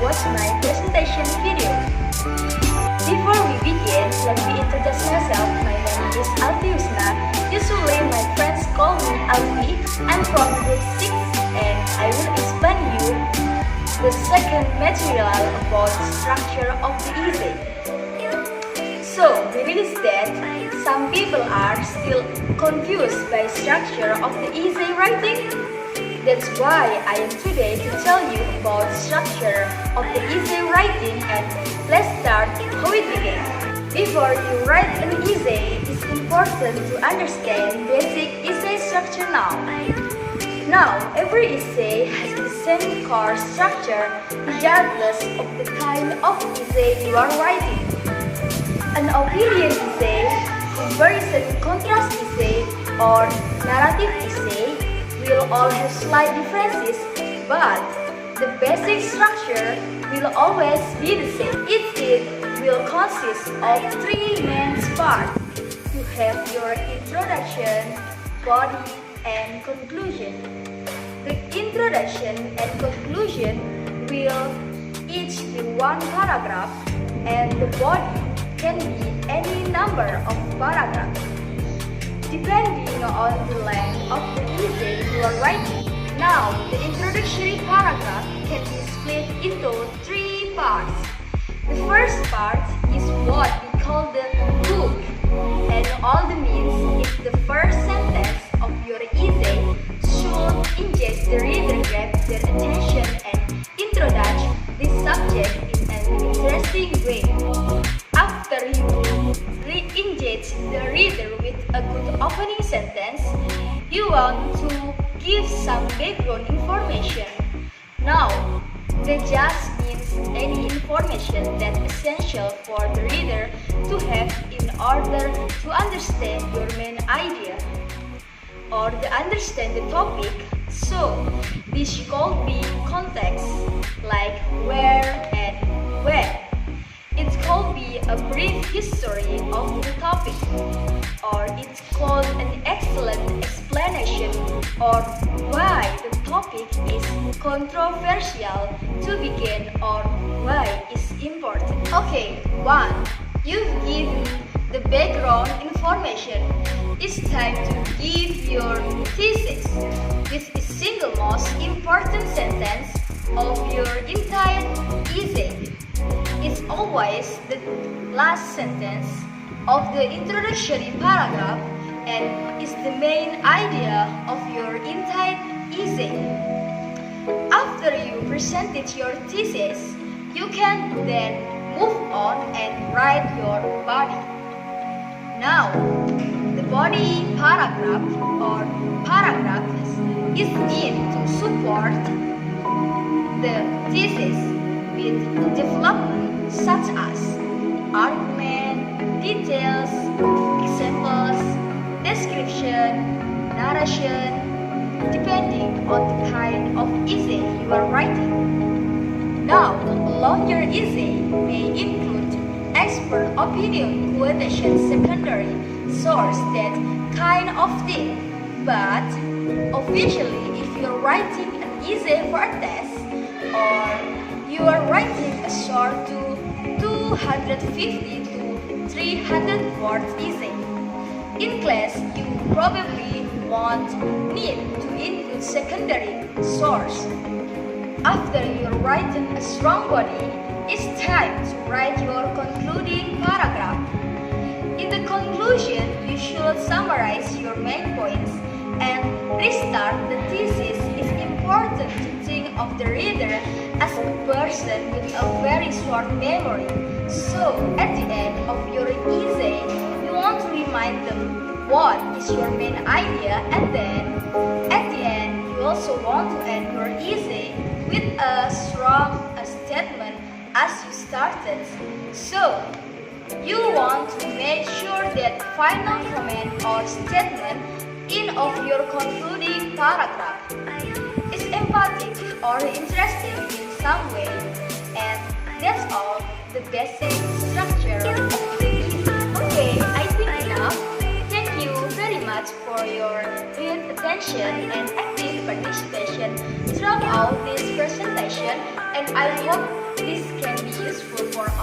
watch my presentation video. Before we begin, let me introduce myself. My name is Alvi Husna. Usually my friends call me Alvi. I'm from group 6 and I will explain you the second material about structure of the essay. So, we realize that some people are still confused by structure of the essay writing. That's why I am today to tell you about structure of the essay writing, and let's start how it began. Before you write an essay, it's important to understand basic essay structure now. Now, every essay has the same core structure regardless of the kind of essay you are writing. An opinion essay, comparison contrast essay, or narrative essay will all have slight differences, but the basic structure will always be the same. It will consist of three main parts. You have your introduction, body, and conclusion. The introduction and conclusion will each be one paragraph, and the body can be any number of paragraphs. Depending on the length of the essay you are writing. Now, the introductory paragraph can be split into three parts. The first part is what we call the hook, and all the means is the first sentence of your essay should engage the reader, grab their attention, and introduce this subject in an interesting way. After you re-engage the reader with a good opening sentence, you want to give some background information. Now, that just means any information that's essential for the reader to have in order to understand your main idea or to understand the topic. So, this could be context, like where and when. It could be a brief history of the topic, or it's called an excellent explanation or why the topic is controversial to begin or why it's important. Okay, 1. You've given the background information. It's time to give your thesis. This is single most important sentence of your entire essay. It's always the last sentence of the introductory paragraph and is the main idea of your entire essay. After you presented your thesis, you can then move on and write your body. Now, the body paragraph or paragraphs is meant to support the thesis with development such as argument, details, examples, description, narration, depending on the kind of essay you are writing. Now, a longer essay may include expert opinion, quotation, secondary source, that kind of thing. But officially, if you are writing an essay for a test, or you are writing a short to 250 to 300 words essay. In class, you probably won't need to include secondary source. After you're writing a strong body, it's time to write your concluding paragraph. In the conclusion, you should summarize your main points and restart the thesis. It's important to think of the reader as a person with a very short memory. So, at the end of your essay, you want to remind them what is your main idea, and then at the end, you also want to end your essay with a strong statement as you started. So, you want to make sure that final comment or statement in of your concluding paragraph is emphatic or interesting in some way, and that's all the basic structure of the essay. Okay, I think enough. Thank you very much for your good attention and active participation throughout this presentation, and I hope This can be useful for